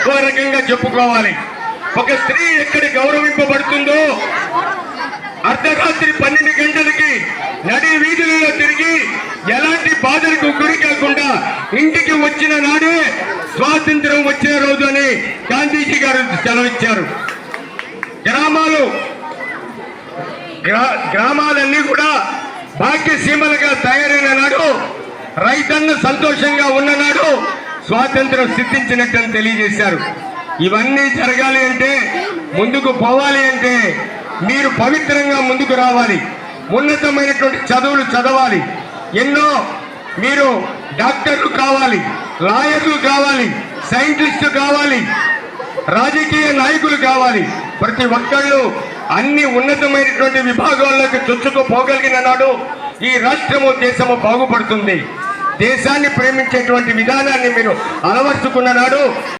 ఒక రకంగా చెప్పుకోవాలి. ఒక స్త్రీ ఎక్కడ గౌరవింపబడుతుందో అర్ధరాత్రి 12 గంటలకి నడి వీధులలో తిరిగి ఎలాంటి బాధలకు గురి కాకుండా ఇంటికి వచ్చిన నాడే స్వాతంత్రం వచ్చే రోజు అని గాంధీజీ గారు సెలవిచ్చారు. గ్రామాలన్నీ కూడా భాగ్యసీమలుగా తయారైన నాడు, రైతన్న సంతోషంగా ఉన్ననాడు స్వాతంత్రం సిద్ధించినట్టు తెలియజేశారు. ఇవన్నీ జరగాలి అంటే, ముందుకు పోవాలి అంటే మీరు పవిత్రంగా ముందుకు రావాలి. ఉన్నతమైనటువంటి చదువులు చదవాలి. ఎన్నో మీరు డాక్టర్లు కావాలి, లాయర్లు కావాలి, సైంటిస్టు కావాలి, రాజకీయ నాయకులు కావాలి. ప్రతి ఒక్కళ్ళు అన్ని ఉన్నతమైనటువంటి విభాగాల్లోకి చొచ్చుకుపోగలిగిన నాడు ఈ రాష్ట్రము దేశము బాగుపడుతుంది. దేశాన్ని ప్రేమించేటువంటి విధానాన్ని మీరు అలవర్చుకున్న నాడు